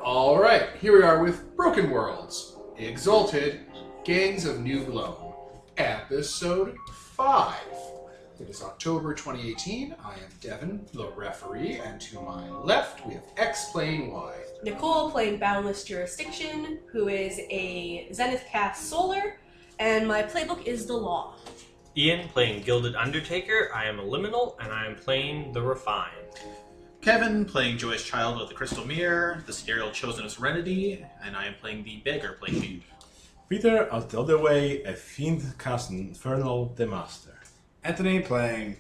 Alright, here we are with Broken Worlds, Exalted, Gangs of New Gloam, Episode 5. It is October 2018. I am Devin, the referee, and to my left we have X playing Y. Nicole playing Boundless Jurisdiction, who is a Zenith cast Solar, and my playbook is the Law. Ian playing Gilded Undertaker. I am a Liminal, and I am playing the Refined. Kevin playing Joyous Child with the Crystal Mirror, the Serial Chosen of Serenity, and I am playing the Beggar Playfiend. Peter, out the other way, a Fiend cast Infernal the Master. Anthony playing,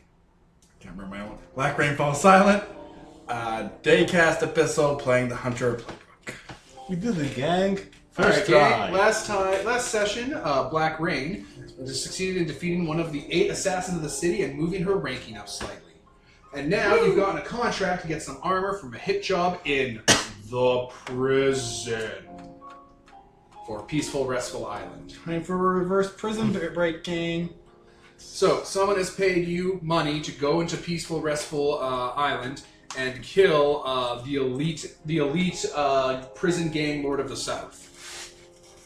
can't remember my own, Black Rainfall Silent. Daycast Epistle playing the Hunter Playbook. We did it, gang. First Alright, try. gang. Last session, Black Rain succeeded in defeating one of the 8 assassins of the city and moving her ranking up slightly. And now you've gotten a contract to get some armor from a hit job in the prison for Peaceful Restful Island. Time for a reverse prison break, gang. So, someone has paid you money to go into Peaceful Restful Island and kill the elite prison gang Lord of the South.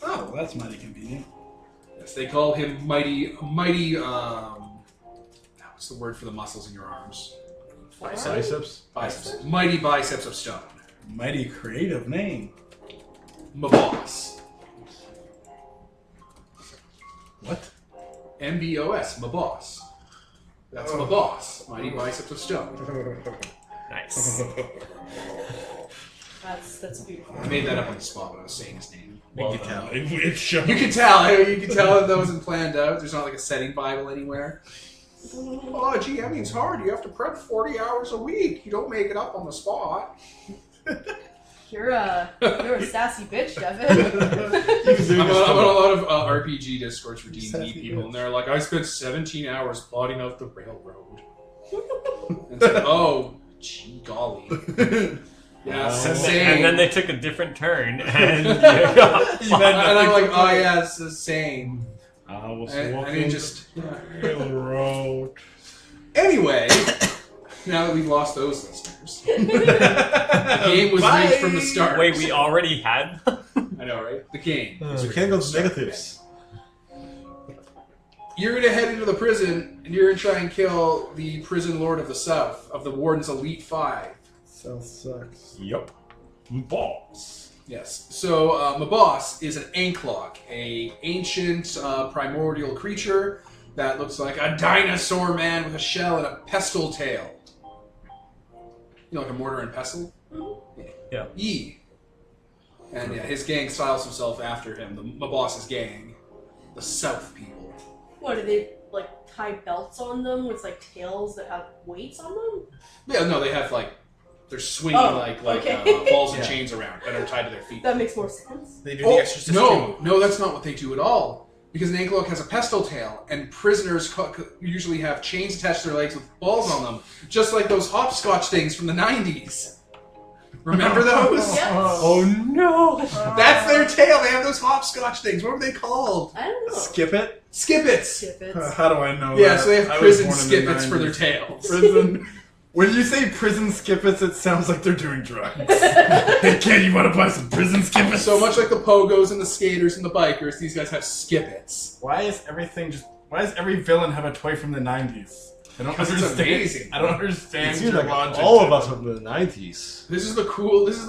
Oh, well, that's mighty convenient. Yes, they call him Mighty, what's the word for the muscles in your arms? Biceps. Biceps. Mighty Biceps of Stone. Mighty creative name. My boss. What? MBOS, my boss. That's my boss. Mighty Biceps of Stone. Nice. That's beautiful. I made that up on the spot when I was saying his name. You can tell. It's shown. You can tell that wasn't planned out. There's not like a setting Bible anywhere. Oh, gee, that means hard. You have to prep 40 hours a week. You don't make it up on the spot. You're a sassy bitch, Devin. I'm on a lot of RPG discords for D&D people, and they're like, I spent 17 hours plotting out the railroad. And it's like, oh, gee golly. Yeah, same. And then they took a different turn, and and I'm like, oh yeah, it's the same. I was And walking it just... railroad. Anyway, now that we've lost those listeners, the game was rigged from the start. Wait, we already had them? I know, right? The game. So we can't go to negatives. You're going to head into the prison, and you're going to try and kill the prison lord of the South, of the Warden's Elite 5. South sucks. Yup. Boss. Yes. So, my boss is an Anklock, a ancient primordial creature that looks like a dinosaur man with a shell and a pestle tail. You know, like a mortar and pestle? Yeah. Yee. And yeah, his gang styles himself after him, my boss's gang. The South people. What, do they, like, tie belts on them with, like, tails that have weights on them? Yeah, no, they have, like, they're swinging okay. balls and chains around that are tied to their feet. That makes more sense. They do the Exorcist No, that's not what they do at all. Because an Ankloak has a pestle tail, and prisoners usually have chains attached to their legs with balls on them, just like those hopscotch things from the 90s. Remember those? Yes. Oh no! That's their tail. They have those hopscotch things. What were they called? I don't know. Skip it? Skippets. Skip it. How do I know Yeah, that? so they have I was prison born in the skippets for their 90s. tails. Prison. When you say prison skippets, it sounds like they're doing drugs. Hey kid, you want to buy some prison skippets? So much like the pogos and the skaters and the bikers, these guys have skippets. Why does every villain have a toy from the 90s? I don't 'Cause it's understand. amazing. I don't understand It your seems like logic. all of us from the 90s. This is the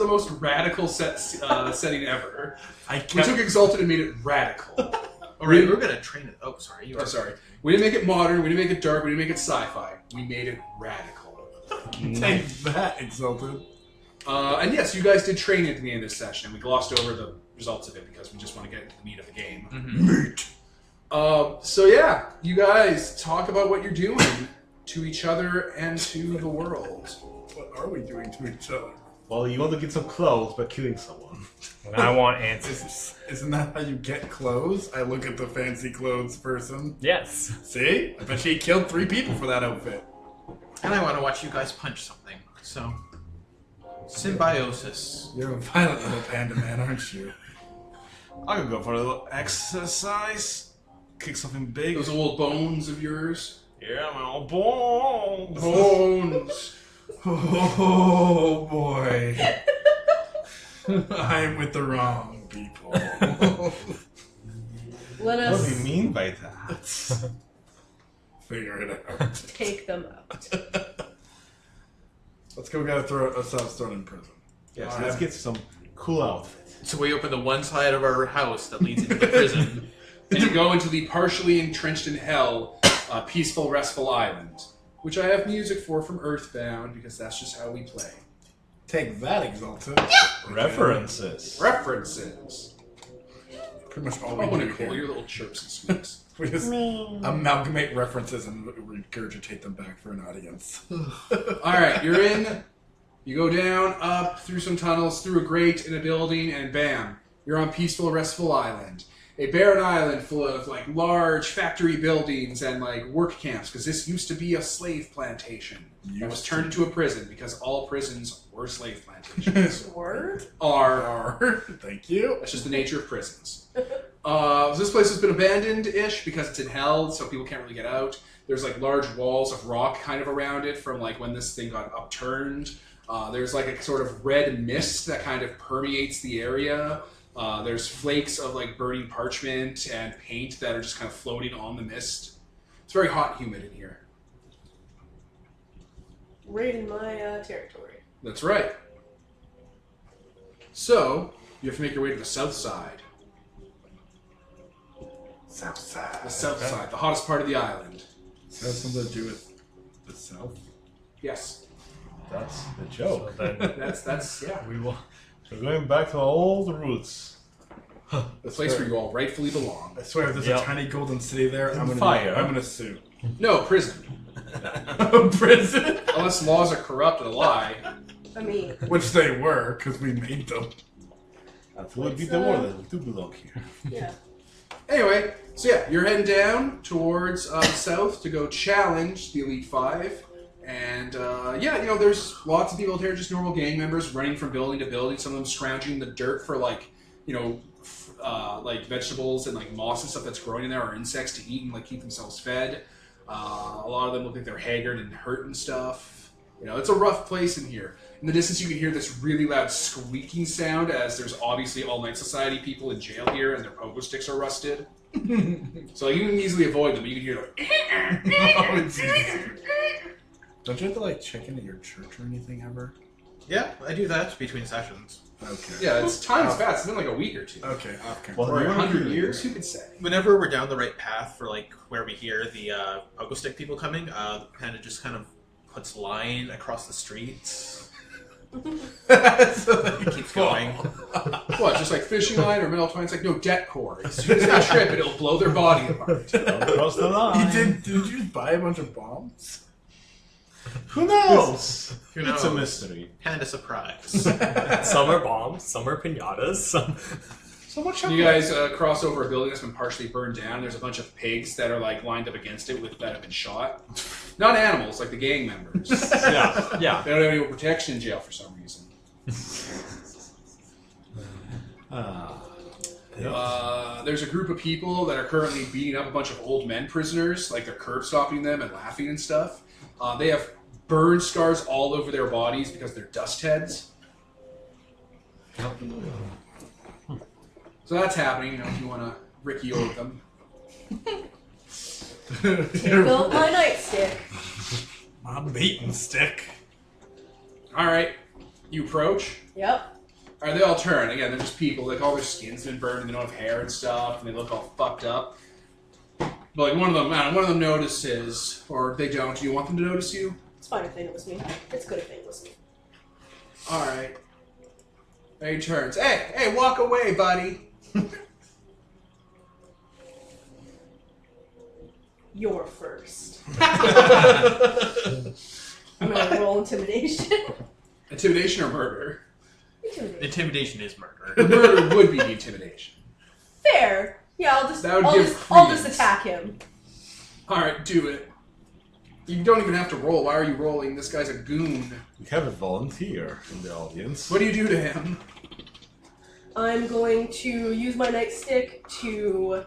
most radical setting ever. I We kept... took Exalted and made it radical. Alright, we're gonna train it. Oh, sorry. You Oh, are sorry. We didn't make it modern, we didn't make it dark, we didn't make it sci-fi. We made it radical. Take that, Exalted. And yes, you guys did train at the end of this session, and we glossed over the results of it because we just want to get into the meat of the game. Meat. So yeah, you guys talk about what you're doing to each other and to the world. What are we doing to each other? Well, you want to get some clothes by killing someone. And I want answers. Isn't that how you get clothes? I look at the fancy clothes person. Yes. See? I bet she killed 3 people for that outfit. And I want to watch you guys punch something. So, symbiosis. You're a violent little panda man, aren't you? I could go for a little exercise. kick something big. Those old bones of yours. Yeah, my old bones. Bones. Oh boy. I am with the wrong people. Let What do us you mean by that? Figure it out. take them out. Let's go get ourselves thrown in prison. Yes, let's get some cool outfit. So we open the one side of our house that leads into the prison. And you go into the partially entrenched in hell, peaceful, restful island, which I have music for from Earthbound because that's just how we play. Take that, Exalted. References. References. Pretty much all Oh, we do Nicole, here. your little chirps and squeaks. We just amalgamate references and regurgitate them back for an audience. All right, you're in. You go down, up, through some tunnels, through a grate in a building, and bam, you're on peaceful, restful island. A barren island full of like large factory buildings and like work camps, because this used to be a slave plantation. It was turned into a prison because all prisons were slave plantations. Word? Are. Thank you. That's just the nature of prisons. This place has been abandoned-ish because it's in hell, so people can't really get out. There's like large walls of rock kind of around it from like when this thing got upturned. There's like a sort of red mist that kind of permeates the area. There's flakes of like burning parchment and paint that are just kind of floating on the mist. It's very hot and humid in here. Right in my territory. That's right. So, you have to make your way to the south side. South side. The south side, the hottest part of the island. Does that have something to do with the South? Yes. That's the So joke. then That's yeah. we will. We're going back to our old roots. The place where you all rightfully belong. I swear, if there's Yep. a tiny golden city there, I'm gonna Fire. I'm gonna sue. No, prison. Prison, Unless laws are corrupt and a lie. I mean, which they were, because we made them. That would be the word that we do belong here. yeah. Anyway, so yeah, you're heading down towards the south to go challenge the Elite Five. And yeah, you know, there's lots of people out there, just normal gang members running from building to building. Some of them scrounging in the dirt for like, you know, like vegetables and like moss and stuff that's growing in there, or insects to eat and like keep themselves fed. A lot of them look like they're haggard and hurt and stuff. You know, it's a rough place in here. In the distance, you can hear this really loud squeaking sound, as there's obviously all Night Society people in jail here, and their pogo sticks are rusted. So you can easily avoid them. You can hear them. Don't you have to like check in at your church or anything ever? Yeah, I do that between sessions. Okay. Yeah, it's time's fast. It's been like a week or two. Okay. Okay. Well, Or you wanna 100 do- years, who could say? Whenever we're down the right path for like where we hear the pogo stick people coming, Panda just kind of puts line across the streets. It keeps going. What, just like fishing line or metal twine? It's like, no, debt cord. As soon as they trip, it'll blow their body apart. Don't cross the line. Did you just buy a bunch of bombs? Who knows? Who It's a knows? mystery. Panda surprise. Some are bombs, some are pinatas, some. So much You guys cross over a building that's been partially burned down. There's a bunch of pigs that are like lined up against it that have been shot. Not animals, like the gang members. Yeah, yeah. They don't have any protection in jail for some reason. There's a group of people that are currently beating up a bunch of old men prisoners, like they're curb stopping them and laughing and stuff. They have burn scars all over their bodies because they're dust heads. So that's happening, you know, if you want to Ricky over them. Take out my nightstick. My beating stick. Alright, you approach. Yep. Alright, they all turn. Again, they're just people. Like, all their skin's been burned, and they don't have hair and stuff, and they look all fucked up. But, like, one of them notices, or they don't. Do you want them to notice you? It's fine if they notice me. It's good if they notice me. Alright. He turns. Hey, walk away, buddy. You're first. I'm gonna roll intimidation. Intimidation or murder? Intimidation. Intimidation is murder. The murder would be the intimidation. Fair. Yeah, I'll just That would I'll give just credence. attack him. Alright, do it. You don't even have to roll. Why are you rolling? This guy's a goon. We have a volunteer in the audience. What do you do to him? I'm going to use my nightstick to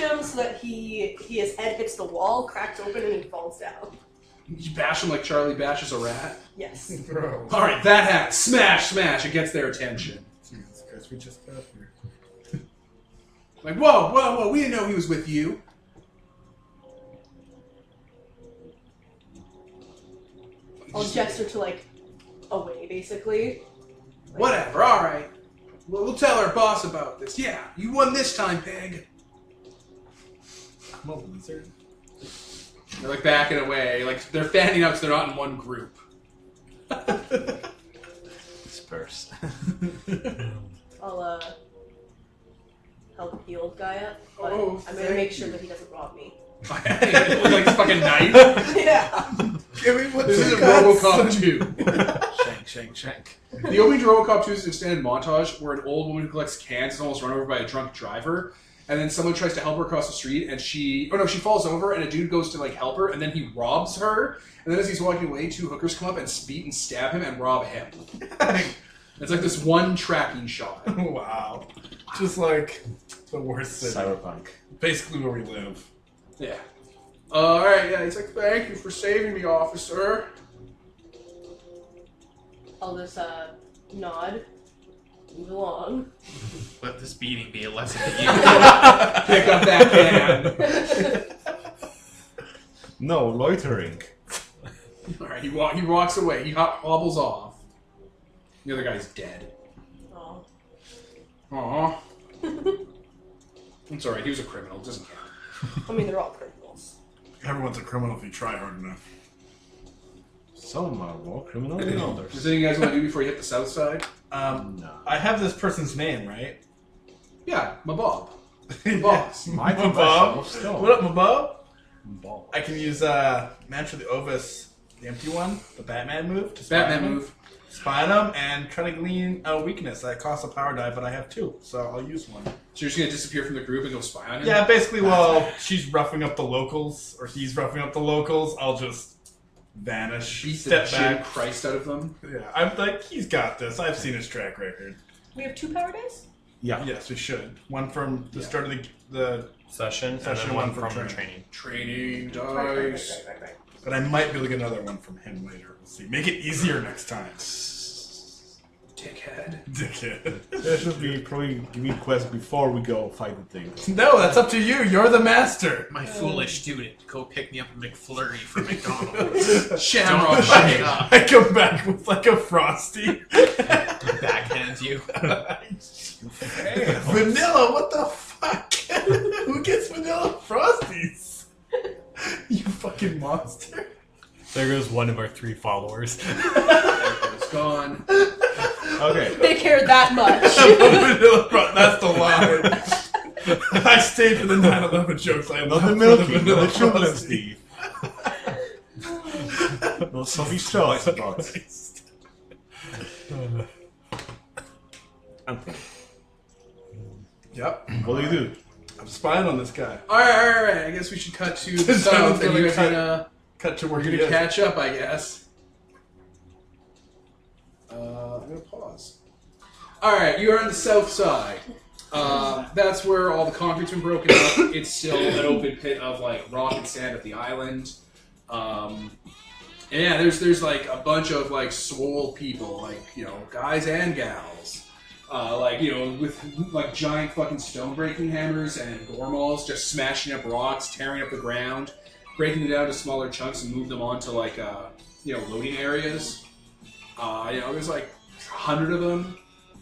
him so that his head hits the wall, cracks open, and he falls down. You bash him like Charlie bashes a rat. Yes. Bro. All right, that hat. Smash, smash. It gets their attention. Jesus Christ, we just got here. Like, whoa, whoa, whoa. We didn't know he was with you. I'll gesture to, like, away, basically. Whatever, all right. We'll tell our boss about this. Yeah, you won this time, pig. I'm a lizard. They're like backing away, like they're fanning out so they're not in one group. Disperse. I'll help the old guy up, but Oh, I'm gonna make sure that he doesn't rob me. Like a fucking knife. Yeah. Give me what This you is a got, RoboCop son. 2. Shank. The opening to RoboCop 2 is an extended montage where an old woman who collects cans is almost run over by a drunk driver, and then someone tries to help her across the street, and she falls over, and a dude goes to like help her, and then he robs her, and then as he's walking away, two hookers come up and beat and stab him and rob him. It's like this one tracking shot. Wow. Just like the worst city. Cyberpunk. Basically where we live. Yeah. Alright, yeah, he's like, thank you for saving me, officer. I'll just nod, move along. Let this beating be a lesson to you. Pick up that can. No, loitering. Alright, he walks away. He hobbles off. The other guy's dead. Oh. Aww. It's alright, he was a criminal. It doesn't count. I mean, they're all criminals. Everyone's a criminal if you try hard enough. Some are more criminal than Is others. there anything you guys want to do before you hit the south side? No. I have this person's name, right? Yeah, my Bob. Boss. My Bob. Stone. What up, my Bob? Ball. I can use Match of the Ovis, the empty one, the Batman move. To spy on Batman him. move. Spy on him and try to glean a weakness that costs a power die, but I have two, so I'll use one. So you're just gonna disappear from the group and go spy on him? Yeah, basically, while she's roughing up the locals, or he's roughing up the locals, I'll just vanish, Beat the step Jim back. Christ out of them. Yeah, I'm like, he's got this. I've seen his track record. We have 2 power days? Yeah. Yes, we should. One from the Yeah. start of the Session, and Session then one one from from training. training. Training dice. But I might be able to get another one from him later. We'll see. Make it easier next time. Dickhead. Dickhead. There should be probably giving quests before we go fight the thing. No, that's up to you. You're the master. My foolish student, go pick me up a McFlurry from McDonald's. Shamrock Don't fuck it shake. up. I come back with like a Frosty. Backhand you. Vanilla, what the fuck? Who gets vanilla Frosties? You fucking monster. There goes one of our 3 followers. It's gone. Okay. They care that much. Vanilla Frosty, that's the line. I stayed for the 9/11 jokes. I Not love the the milky, vanilla the chocolate, Frosty. Steve. No Sophie Strauss box. Anthony, Yep. what do you do? I'm spying on this guy. Alright. I guess we should cut to the Someone's south and gonna you guys cut- gonna, Cut to where you're he gonna is. catch up, I guess. I'm gonna pause. Alright, you are on the south side. That's where all the concrete's been broken up. It's still an open pit of like rock and sand at the island. And yeah, there's like a bunch of like swole people, like, you know, guys and gals. Like, you know, with like giant fucking stone breaking hammers and gormals, just smashing up rocks, tearing up the ground, breaking them down to smaller chunks and move them onto like you know, loading areas. You know, there's like 100 of them.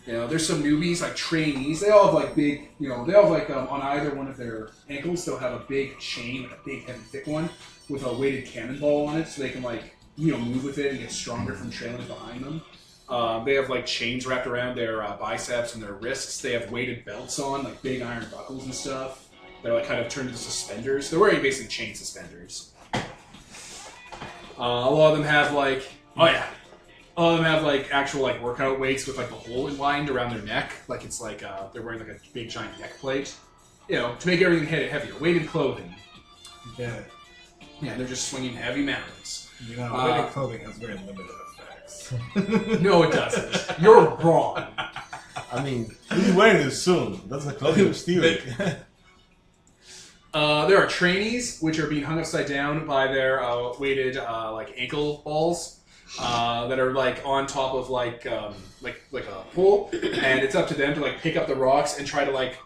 You know, there's some newbies, like trainees. They all have like big, you know, they all have like on either one of their ankles, they'll have a big chain, like a big heavy thick one, with a weighted cannonball on it, so they can like, you know, move with it and get stronger from trailing behind them. They have like chains wrapped around their biceps and their wrists. They have weighted belts on, like big iron buckles and stuff. They're like kind of turned into suspenders. They're wearing basically chain suspenders. A lot of them have like, oh yeah, a lot of them have like actual like workout weights with like the hole lined around their neck, like it's like they're wearing like a big giant neck plate, you know, to make everything heavier. Weighted clothing. Yeah. Yeah, they're just swinging heavy mountains. You know, weighted clothing has very limited effects. No, it doesn't. You're wrong. I mean, you'll be wearing this soon. That's the clothing you're stealing. There are trainees, which are being hung upside down by their weighted like ankle balls that are like on top of like a pole, and it's up to them to like pick up the rocks and try to like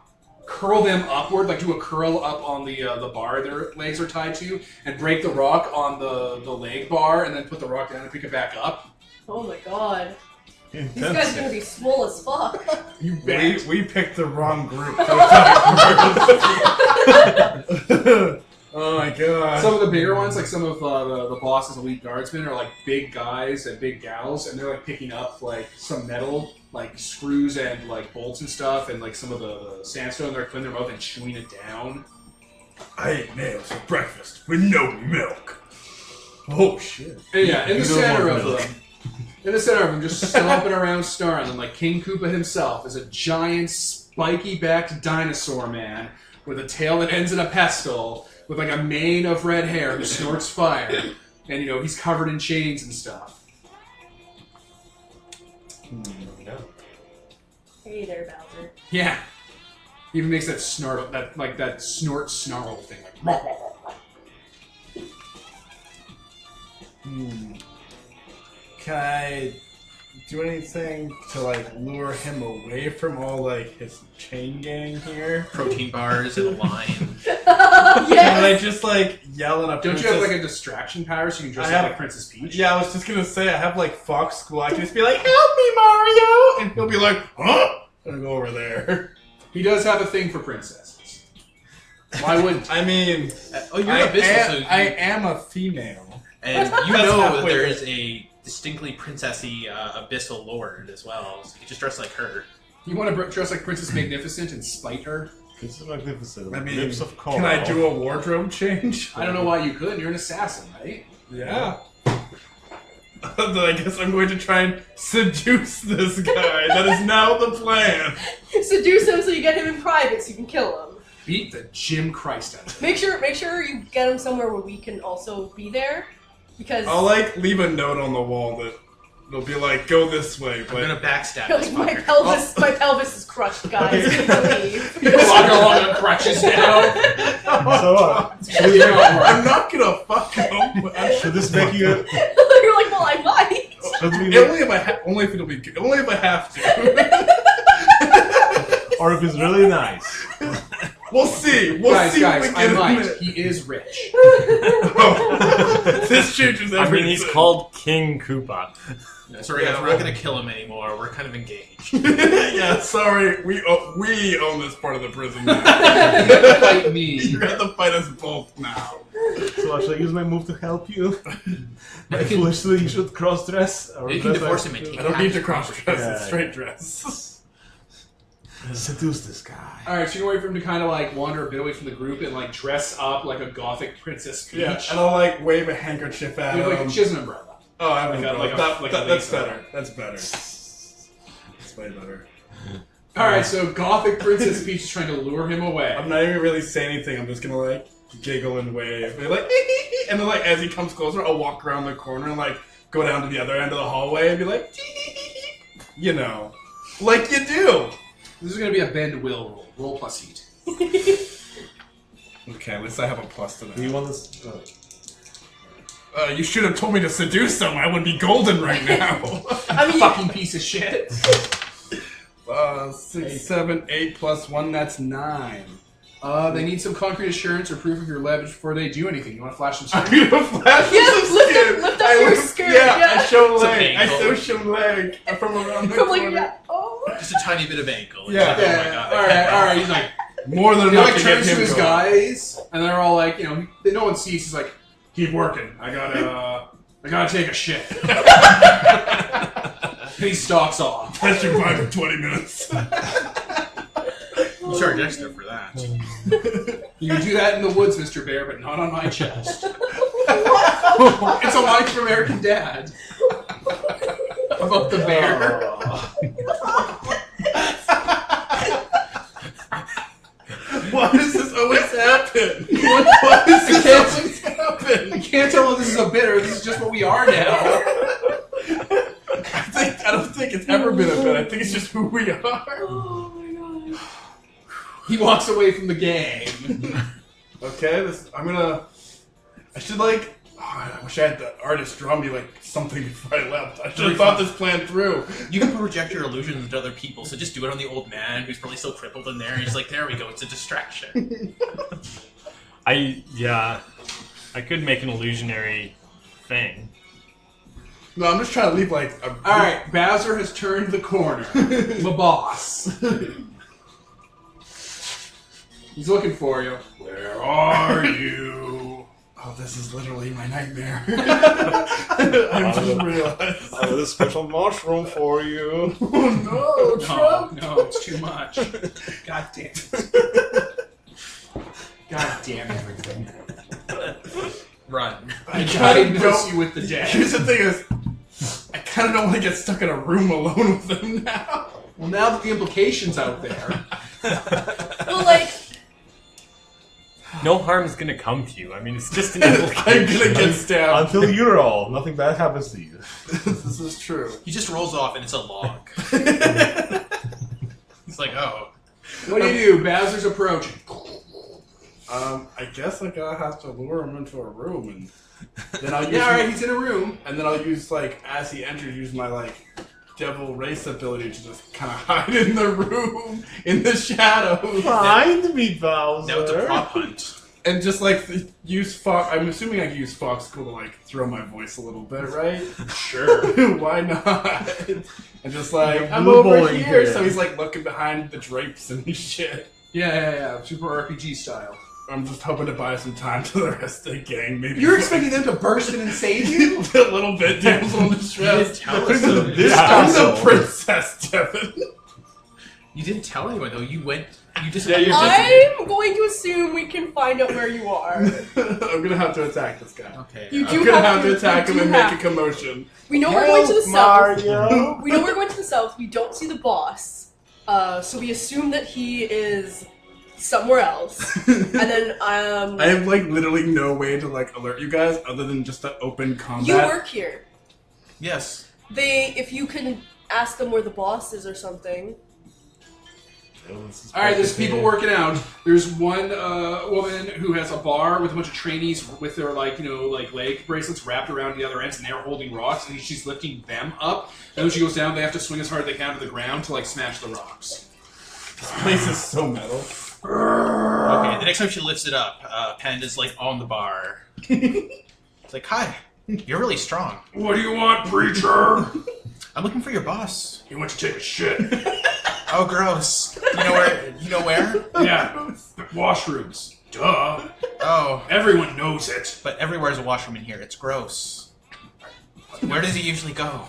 curl them upward, like do a curl up on the bar their legs are tied to, and break the rock on the leg bar, and then put the rock down and pick it back up. Oh my god. These guys are Intense. gonna be swole as fuck. You bet. We picked the wrong group. Oh my god. Some of the bigger ones, like some of the boss's elite guardsmen, are like big guys and big gals, and they're like picking up like some metal, like screws and like bolts and stuff, and like some of the sandstone. They're cleaning their mouth and chewing it down. I ate nails for breakfast with no milk. Oh shit. And yeah, in the You don't center want of milk. them, just stomping around Starland, like King Koopa himself, is a giant spiky-backed dinosaur man with a tail that ends in a pestle, with like a mane of red hair who snorts fire, and you know he's covered in chains and stuff. Hey there, Bowser. Yeah, he even makes that snort snarl thing, like. Can I do anything to like lure him away from all like his chain gang here? Protein bars in a line. Can I just like yell at a Don't princess? you have like a distraction power so you can dress I up have- like Princess Peach? Yeah, I was just gonna say I have like Fox School. I can just be like, "Help me, Mario!" and he'll be like, "Huh?" And I'll go over there. He does have a thing for princesses. Why wouldn't? I mean, Oh, you're I an abyssal, so you, am a female. and you That's know that halfway there there. is a distinctly princessy abyssal lord as well. So you just dress like her. You want to dress like Princess Magnificent and spite her? It's magnificent. I mean, Lips of coral. can I do a wardrobe change? I don't know why you couldn't. You're an assassin, right? Yeah. Then I guess I'm going to try and seduce this guy. That is now the plan. Seduce him so you get him in private so you can kill him. Beat the Jim Christ out of him. Make sure you get him somewhere where we can also be there. Because I'll like leave a note on the wall that it'll be like, "Go this way," I'm but gonna backstab this like, fucker. my pelvis is crushed, guys. You can leave. People walk along on crutches now. So, I'm not gonna fuck him. should this make you? You're like, well, I might. Should we Only if only if it'll be good. Only if I have to. or if it's really nice? We'll see. We'll Guys, see guys, when we I get might. in it. He is rich. Oh. This changes I everything. mean, he's called King Koopa. Sorry, guys, we're not gonna kill him anymore. We're kind of engaged. Yeah, sorry. We own this part of the prison now. Fight me. You have to fight us both now. So should I use my move to help you? I can- Foolishly, you should cross-dress. Or You can dress divorce like- him and take I don't need to cross dress. Yeah. It's straight dress. Seduce this guy. Alright, so you're waiting for him to kind of like wander a bit away from the group and like dress up like a gothic Princess Peach. Yeah, and I'll like wave a handkerchief at With, him. like, she has an umbrella. Oh, I have like an a- umbrella. like a That's lace better. umbrella. That's better. That's way better. Alright, so gothic Princess Peach is trying to lure him away. I'm not even really saying anything. I'm just gonna like giggle and wave. And like, and then like as he comes closer, I'll walk around the corner and like go down to the other end of the hallway and be like, you know, like you do. This is going to be a bend will roll. Roll plus heat. Okay, at least I have a plus to Do you that. want this? You should have told me to seduce them. I would be golden right now. I mean, Fucking piece of shit. 6, 7, 8 plus 1. That's 9. They need some concrete assurance or proof of your leverage before they do anything. You want to flash some I'm strength? gonna flash Yes, some lift skin. up- lift up I your lift- skirt, Yeah, yeah. I show It's a leg. I painful. show leg from around the from like, corner. yeah. Oh. Just a tiny bit of ankle. It's Yeah. like, oh my God, I can't Alright. He's like, More than he enough like to get turns to him his going. guys, and they're all like, you know, no one sees. He's like, keep working. I gotta take a shit. And he stalks off. That's your 5 to 20 minutes. You charge extra for that. You can do that in the woods, Mr. Bear, but not on my chest. It's a line from American Dad. About the bear. Why does this always happen? Why does this always happen? I can't tell if this is a bit or this is just what we are now. I don't think it's ever been a bit. I think it's just who we are. Oh my god. He walks away from the gang. Okay, I should like. Oh, I wish I had the artist draw me like something before I left. I should have thought this plan through. You can project your illusions into other people, so just do it on the old man who's probably still crippled in there. He's like, there we go, it's a distraction. I could make an illusionary thing. No, I'm just trying to leave like a. Alright, Bowser has turned the corner. The boss. He's looking for you. Where are you? Oh, this is literally my nightmare. I just realized. I have a special mushroom for you. Oh no, Trump! No, it's too much. God damn it. God damn everything. Run. I Diagnose you with the dead. Here's the thing is, I kind of don't want to get stuck in a room alone with them now. Well, now that the implication's out there. Well, like, No harm's gonna come to you. I mean, it's just an I'm implication. gonna get stabbed. Until you're all, nothing bad happens to you. This is true. He just rolls off and it's a log. He's like, oh. What do you do? Bowser's approaching. I guess I gotta have to lure him into a room, and then I'll use. Yeah, alright, he's in a room. And then I'll use like as he enters, use my like devil race ability to just kind of hide in the room in the shadows, Find me, Bowser. Now it's a prop hunt. and just like use Fox. I'm assuming I can use Foxcool to like throw my voice a little bit, right? Sure. Why not? And just like I'm blue over bowling here, pin. so he's like looking behind the drapes and shit. Yeah. Super RPG style. I'm just hoping to buy some time to the rest of the gang. Maybe You're expecting them to burst in and save you? a little bit, damsel in You distress. didn't tell us. though. This I'm the castle. princess, Devin. You didn't tell anyone though. You went. You just. Yeah, you're I'm going to assume we can find out where you are. I'm gonna have to attack this guy. Okay. You I'm do gonna have have to attack you him do and make have a commotion. We know we're going to the south. Mario. We know we're going to the south. We don't see the boss. So we assume that he is somewhere else. And then, I have like literally no way to like alert you guys other than just to open combat. you work here. Yes. If you can ask them where the boss is or something. Alright, there's people working out. There's one woman who has a bar with a bunch of trainees with their like leg bracelets wrapped around the other ends, and they're holding rocks, and she's lifting them up. And when she goes down, they have to swing as hard as they can to the ground to like smash the rocks. This place is so metal. Okay. The next time she lifts it up, Panda's like on the bar. It's like, hi. You're really strong. What do you want, preacher? I'm looking for your boss. He went to take a shit. Oh, gross. You know where? You know where? Yeah, washrooms. Duh. Oh, Everyone knows it. but everywhere's a washroom in here. It's gross. Where does he usually go?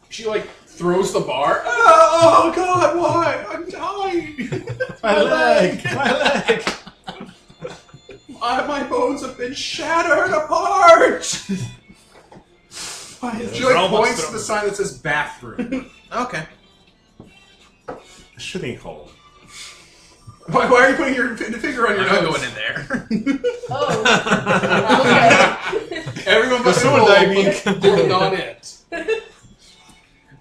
She like throws the bar. Oh God! Why? I'm dying. My leg. My leg. My bones have been shattered apart. She like almost points to thrown. the sign that says bathroom. Okay. Shitting hole. Why are you putting your finger on your I'm not nose? going in there. Oh. Okay. Everyone but Someone Nicole, diving. but they're not it.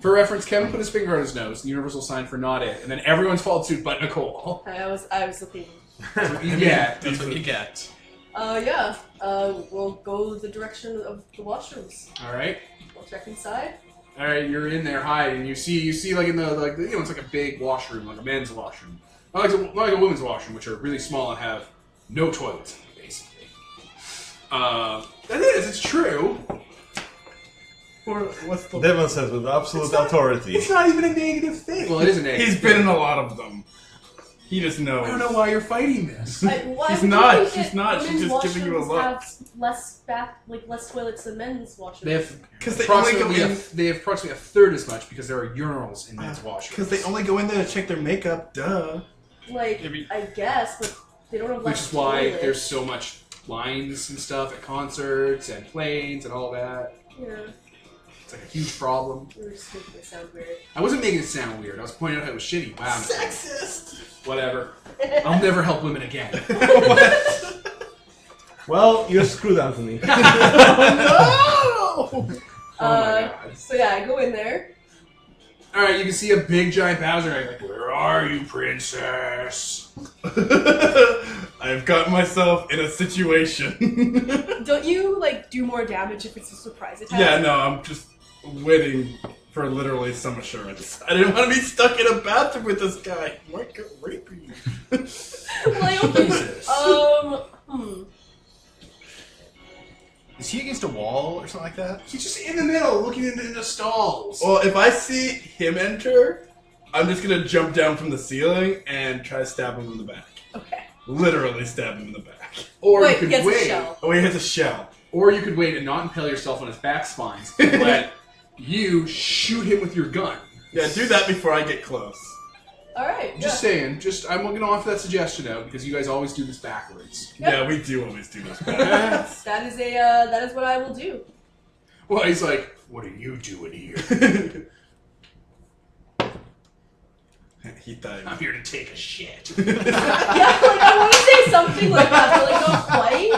For reference, Kevin put his finger on his nose, the universal sign for not it, and then everyone's followed suit but Nicole. I was looking. Yeah. That's what you get. Yeah. We'll go the direction of the washrooms. Alright. We'll check inside. Alright, you're in there hiding. You see like in the it's like a big washroom, like a men's washroom. Not like a women's washroom, which are really small and have no toilets in them, basically. That is, it's true. Or what's the? Devon says with absolute authority. It's not even a negative thing. Well, it is a negative. He's been in a lot of them. He just knows. I don't know why you're fighting this. She's not, she's not, she's just giving you a look. Have less less toilets than men's washrooms. They have Because they only go approximately in. they have approximately a third as much because there are urinals in men's washrooms. Because they only go in there to check their makeup. Duh. Like, Maybe- I guess, but they don't have Which less is why toilets. there's so much lines and stuff at concerts and planes and all that. Yeah, It's like a huge problem. we were just making it sound weird. I wasn't making it sound weird. I was pointing out how it was shitty. Wow. Sexist. Whatever. I'll never help women again. Well, you're screwed, Anthony. No. Oh my God. So yeah, I go in there. Alright, you can see a big giant Bowser. Like, where are you, princess? I I've gotten myself in a situation. Don't you like do more damage if it's a surprise attack? Yeah, no, I'm just waiting for literally some assurance. I didn't want to be stuck in a bathroom with this guy. He might get rapey. Like, okay. Jesus. Is he against a wall or something like that? He's just in the middle, looking into the stalls. Well, if I see him enter, I'm just gonna jump down from the ceiling and try to stab him in the back. Okay. Literally stab him in the back. Or Wait, you could gets a wait. shell. Oh, he has a shell. Or you could wait and not impale yourself on his back spines and let you shoot him with your gun. Yeah, do that before I get close. Alright. Just saying. I'm going to offer that suggestion out because you guys always do this backwards. Yep. Yeah, we do always do this. That is what I will do. Well, he's like, what are you doing here? He thought I'm here to take a shit. Yeah, like I want to say something like that, but like not quite.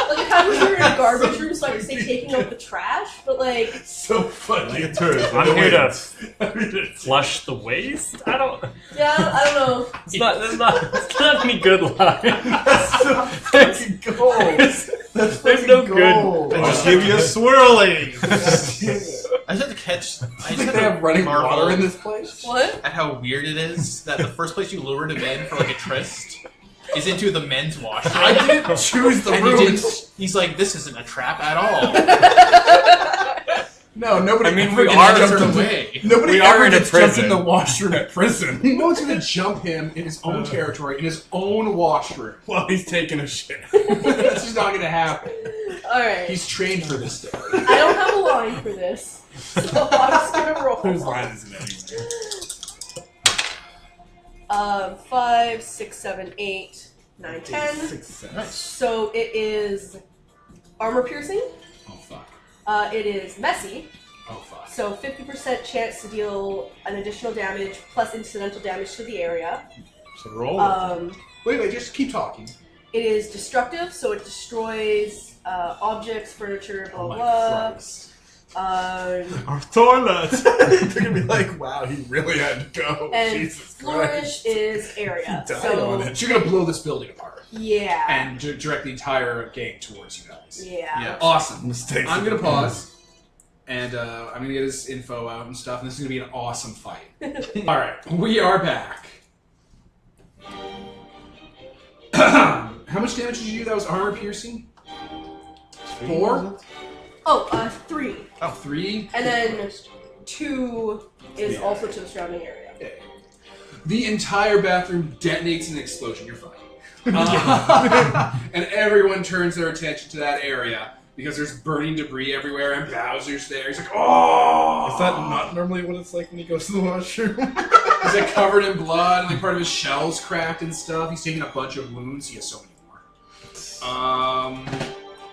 Like I kind of we were in a garbage room, so I could say taking out the trash, but like. so funny. Like a turret. I'm here to to. flush the waste. I don't. Yeah, I don't know. It's not any good line. That's so fucking gold. There's no good. And just give you a swirling. I just have to catch. I I just think have they to have running marvel water in this place. What? at how weird it is that the first place you lured him in for like a tryst is into the men's washroom. I didn't choose the and room. he didn't, he's like, this isn't a trap at all. No, nobody. I mean, ever we gets are jumped turned into- away. Nobody We are ever in a gets jumped in prison. the washroom at prison. No one's going to jump him in his own territory, in his own washroom. While he's taking a shit. That's just not going to happen. Alright. He's trained for this stuff. I don't have a line for this, so I'm just gonna roll. Whose line is it anyway? 5, 6, 7, 8, 9, 10. 6, 7. So it is armor piercing. Oh, fuck. It is messy. Oh, fuck. So 50% chance to deal an additional damage plus incidental damage to the area. So roll. Wait, just keep talking. It is destructive, so it destroys objects, furniture, blah Oh, my blah. Christ. Our toilet. They're gonna be like, wow, he really had to go. And Jesus flourish Christ. is area. He died So on it. So you're going to blow this building apart yeah, and direct the entire gang towards you guys. yeah. Yeah. Awesome. Mistakes. I'm going to pause, and I'm going to get his info out and stuff, and this is going to be an awesome fight. Alright, we are back. How much damage did you do? That was armor piercing? 4? Oh, 3, Oh, 3? and then 2 is also to the surrounding area. Okay. The entire bathroom detonates in an explosion. You're fine. And everyone turns their attention to that area because there's burning debris everywhere and Bowser's there. He's like, oh! Is that not normally what it's like when he goes to the washroom? He's like covered in blood and like part of his shell's cracked and stuff. He's taking a bunch of wounds. He has so many more.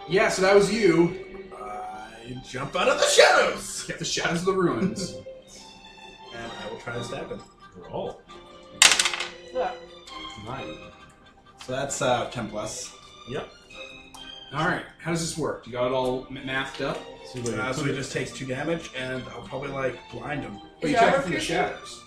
Yeah, so that was you. I jump out of the shadows! Get the shadows of the ruins. And I will try to stab him. Roll. Yeah. 9. So that's 10 plus. Yep. Alright, how does this work? You got it all mathed up? So you So he just takes 2 damage, and I'll probably like blind him. But Is you your check armor it from the piercing? shadows.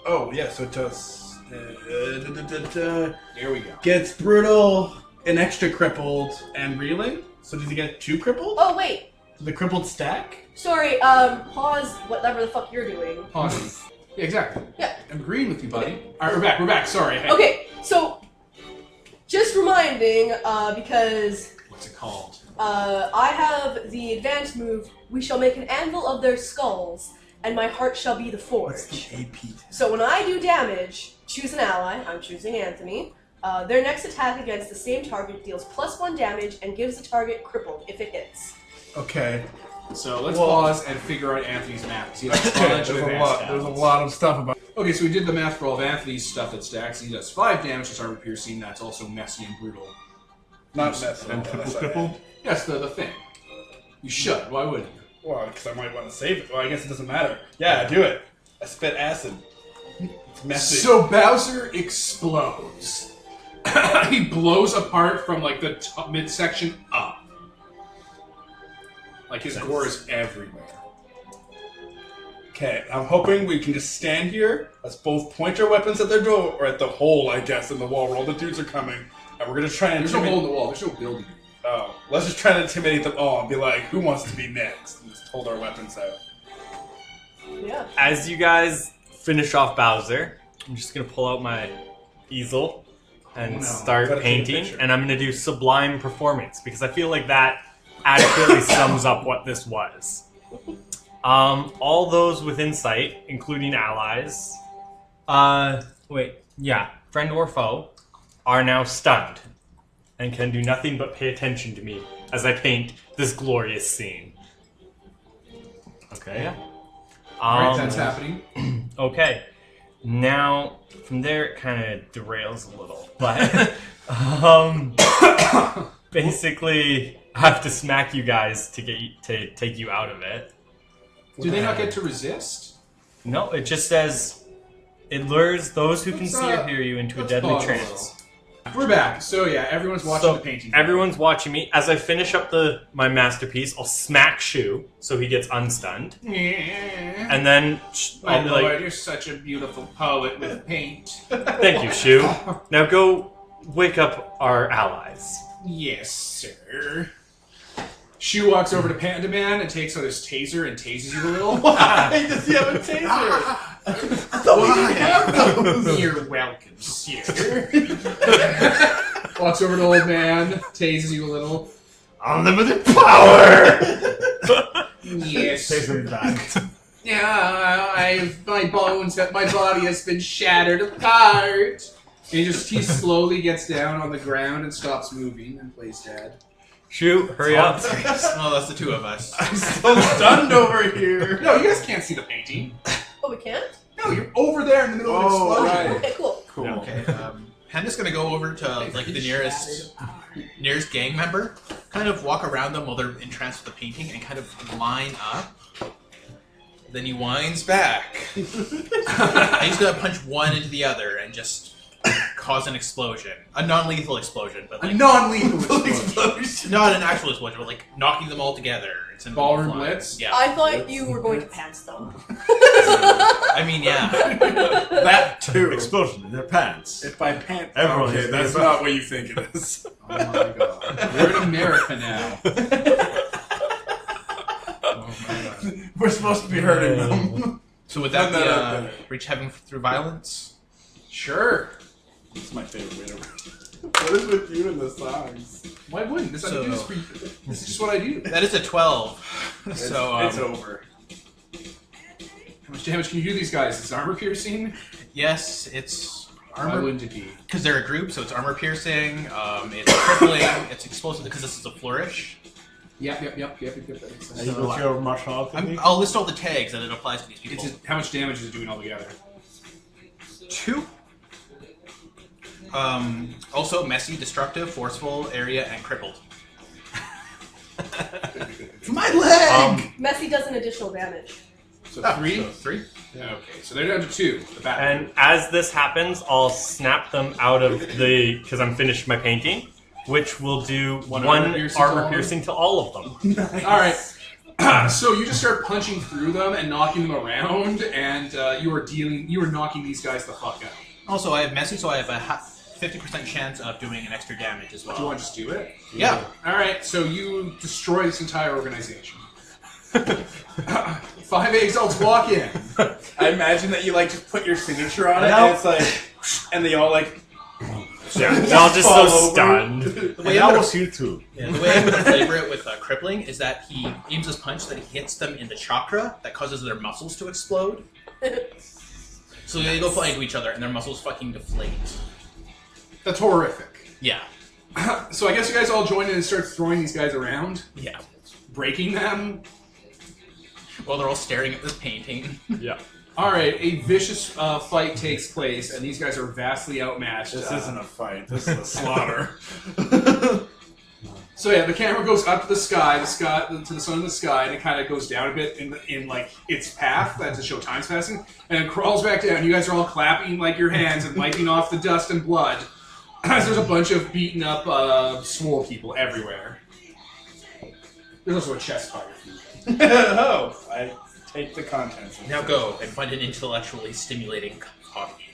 Oh, yeah, so it does. There we go. Gets brutal, an extra crippled, and reeling. So does he get 2 crippled? Oh wait, The crippled stack? sorry. Pause whatever the fuck you're doing. Pausing. Yeah, exactly. Yeah. I'm agreeing with you, buddy. Alright, we're back. We're back. Sorry. Hey. Okay, so just reminding, because What's it called? I have the advanced move. We shall make an anvil of their skulls, and my heart shall be the What's forge. the AP? So when I do damage, choose an ally. I'm choosing Anthony. Their next attack against the same target deals +1 damage and gives the target crippled if it hits. Okay. So let's Well- pause and figure out Anthony's map. He has a bunch of advanced There's a talents. lot of stuff about. Okay, so we did the math for all of Anthony's stuff that stacks. He does 5 damage to armor piercing. That's also messy and brutal. Not messy. And cripple. Yes, the thing. You should. Why wouldn't you? Well, because I might want to save it. Well, I guess it doesn't matter. Yeah, do it. I spit acid. It's messy. So Bowser explodes. He blows apart from like the midsection up. Like his gore is everywhere. Okay, I'm hoping we can just stand here. Let's both point our weapons at their door, or at the hole, I guess, in the wall where all the dudes are coming. And we're gonna try and There's no hole in the wall. There's no building. Oh, let's just try to intimidate them all and be like, who wants to be next? And just hold our weapons out. Yeah. As you guys finish off Bowser, I'm just gonna pull out my easel and Oh, no. start Gotta take a painting, picture. and I'm gonna do Sublime Performance because I feel like that adequately sums up what this was. All those within sight, including allies, friend or foe, are now stunned and can do nothing but pay attention to me as I paint this glorious scene. Okay. Alright, that's happening. Okay. Now, from there, it kind of derails a little, but basically, I have to smack you guys to take you out of it. Do they not get to resist? No, it just says it lures those who can see or hear you into a let's deadly pause a trance. We're back. So yeah, everyone's watching So the painting. everyone's watching me. As I finish up my masterpiece, I'll smack Shu so he gets unstunned, and then I'll be like, you're such a beautiful poet with paint. "Thank you, Shu. Now go wake up our allies." Yes, sir. Shu walks over to Panda Man and takes out his taser and tases you a little. Why does he have a taser? You're welcome, sir. Walks over to old man, tases you a little. Unlimited power! Yes. Takes him back. Yeah, my body has been shattered apart. And he slowly gets down on the ground and stops moving and plays dead. Shu, hurry up. Oh, that's the two of us. I'm so stunned over here. No, you guys can't see the painting. Oh, we can't? No, you're over there in the middle of an Oh, explosion. right. Okay, cool. Cool. Okay. Panda's gonna go over to like the nearest gang member, kind of walk around them while they're entranced with the painting, and kind of line up. Then he winds back. And he's gonna punch one into the other and just cause an explosion, a non-lethal explosion, but A like non-lethal explosion. not an actual explosion, but like knocking them all together. It's in Ballroom flying. blitz? Yeah. I thought you were going to pants them. I mean, yeah. That too. Explosion in their pants. If by pants. Everyone Okay, is that's gonna- not what you think it is. Oh my god. We're in America now. We're supposed to be hurting them. So would that No. be reach heaven through violence? Sure. It's my favorite way to. What is with you and the songs? Why wouldn't? This is just what I do. That is a 12. So It's over. How much damage can you do these guys? Is armor piercing? yes, it's Why armor wouldn't it be? because they're a group, so it's armor piercing. It's crippling. It's explosive because this is a flourish. Yep. That makes sense. And you got your martial art technique? I'll list all the tags that it applies to these people. It's just, how much damage is it doing altogether? 2. Also messy, destructive, forceful, area, and crippled. My leg! Messi does an additional damage. So 3? So 3. Okay, so they're down to 2. The battle. And as this happens, I'll snap them out of because I'm finished my painting, which will do one armor piercing to all of them. Alright. So you just start punching through them and knocking them around, and you are knocking these guys the fuck out. Also, I have messy, so I have a 50% chance of doing an extra damage as well. Do you want to just do it? Yeah. Alright, so you destroy this entire organization. 5 Exalts walk in. I imagine that you like just put your signature on it, Now- and it's like, and they all like. Yeah, they're all just fall so over. stunned. The And way that I'm gonna, was you too. the way I'm gonna flavor it with crippling is that he aims his punch that he hits them in the chakra that causes their muscles to explode. So they go fly into each other and their muscles fucking deflate. That's horrific. Yeah. So I guess you guys all join in and start throwing these guys around, Yeah. breaking them. While they're all staring at this painting. Yeah. Alright, a vicious fight takes place, and these guys are vastly outmatched. This isn't a fight. This is a slaughter. So yeah, the camera goes up to the sky, to the sun in the sky, and it kind of goes down a bit in like its path, that to show time's passing, and it crawls back down. You guys are all clapping like your hands and wiping off the dust and blood, as there's a bunch of beaten up, swole people everywhere. There's also a chest by your feet. Oh, I Take the contents. Now go and find an intellectually stimulating hobby.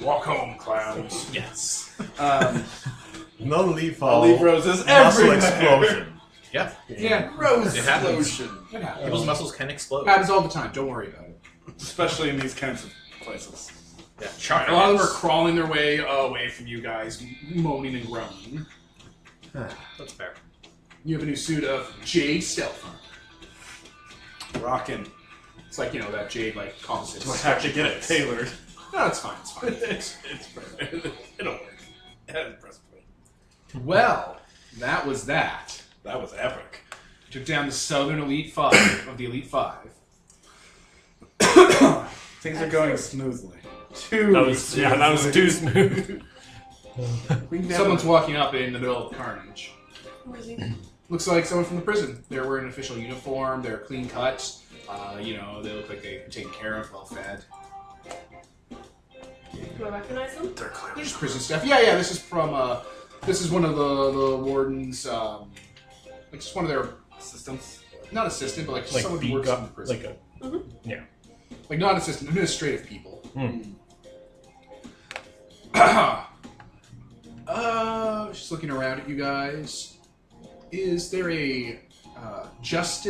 Walk home, clowns. Yes. Non-lethal. I'll leave roses muscle everywhere. explosion. Yep. Yeah, rose It happens. explosion. It happens. People's muscles can explode. Happens all the time. Don't worry about it. Especially in these kinds of places. Yeah. A lot of them are crawling their way away from you guys, moaning and groaning. That's fair. You have a new suit of jade stealth armor. Rockin'. It's like, that jade, like, composite. Do I have to get it tailored? No, it's fine. It's fine. It'll work. Impressively. Well, that was that. That was epic. Took down the Southern Elite Five of the Elite Five. Things are going smoothly. That was too smooth. Someone's walking up in the middle of carnage. Who is he? Looks like someone from the prison. They're wearing an official uniform. They're clean cut. They look like they've been taken care of, well fed. Do I recognize him? They're They're clearly just prison staff. Yeah. This is from. This is one of the wardens. Like just one of their assistants. not assistant, but like just Like someone who beat works up, in the prison. like Not assistant, administrative people. Just looking around at you guys. Is there a just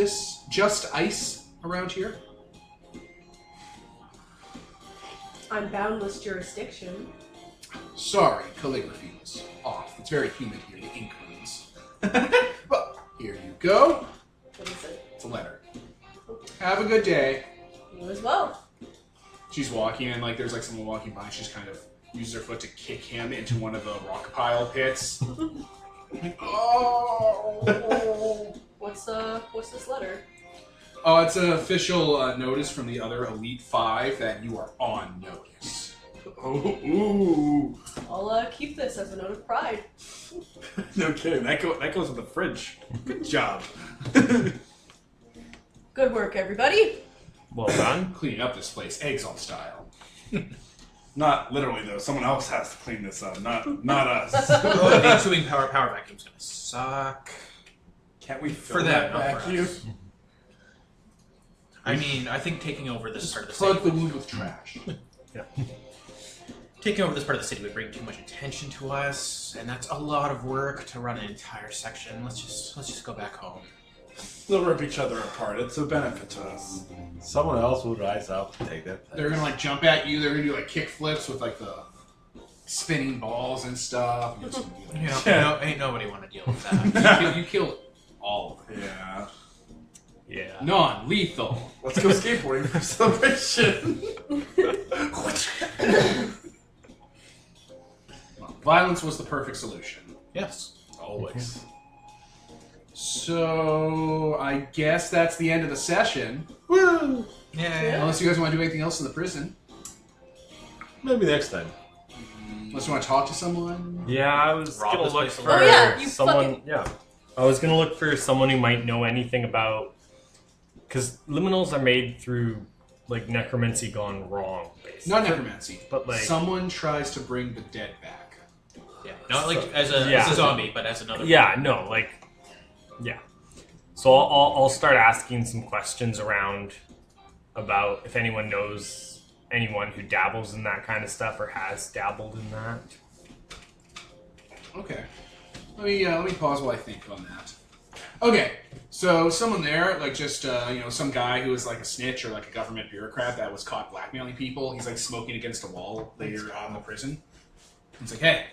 ice around here? I'm boundless jurisdiction. Sorry, calligraphy was off. It's very humid here. The ink runs. Well, here you go. What is it? It's a letter. Have a good day. You as well. She's walking, and there's someone walking by. And she's kind of uses her foot to kick him into one of the rock pile pits. Oh! What's this letter? Oh, it's an official notice from the other Elite Five that you are on notice. Oh, ooh. I'll keep this as a note of pride. No kidding. That goes in the fridge. Good job. Good work, everybody. well done. Cleaning up this place, Exalted style. Not literally though. Someone else has to clean this up. Not us. Oh, the ensuing power vacuum's gonna suck. Can't we For them, not for vacuum? us. I mean, I think taking over this part of the Plug city, the wound with trash. taking over this part of the city would bring too much attention to us, and that's a lot of work to run an entire section. Let's just go back home. They'll rip each other apart. It's a benefit to us. Someone else will rise up and take that place. They're gonna jump at you. They're gonna do kick flips with the spinning balls and stuff. And it's gonna be Ain't nobody want to deal with that. you killed all of it. Yeah. Yeah. Non-lethal. Let's go skateboarding for celebration. Violence was the perfect solution. Yes. Always. So I guess that's the end of the session. Woo! Yeah. Unless you guys want to do anything else in the prison. Maybe next time. Unless you want to talk to someone. Yeah, I was Rob gonna this look place for alive. Oh, yeah, you someone. fucking- Yeah, I was gonna look for someone who might know anything about, because liminals are made through necromancy gone wrong, basically. Not necromancy. But, someone tries to bring the dead back. Yeah. Not as a Yeah. zombie, but as another. Yeah, no, yeah. So I'll start asking some questions around about if anyone knows anyone who dabbles in that kind of stuff or has dabbled in that. Okay. Let me pause while I think on that. Okay, so someone there, some guy who was a snitch or a government bureaucrat that was caught blackmailing people. He's smoking against a wall later on in the prison. He's like, hey,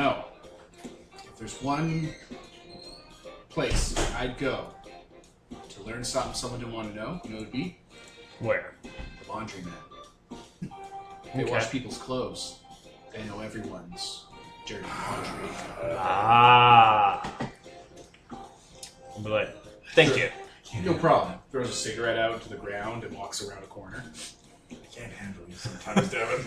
if there's one place I'd go to learn something someone didn't want to know, you know what it'd be? Where? The laundryman. They Okay. wash people's clothes. They know everyone's dirty laundry. Ah. But thank you. No problem. Throws a cigarette out into the ground and walks around a corner. I can't handle you sometimes, Devin.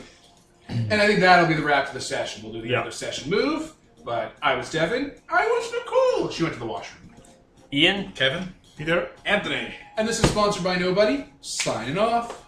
And I think that'll be the wrap to the session. We'll do the Yeah. other session move. But I was Devin. I was Nicole. She went to the washroom. Ian? Kevin? Peter? Anthony. And this is sponsored by Nobody. Signing off.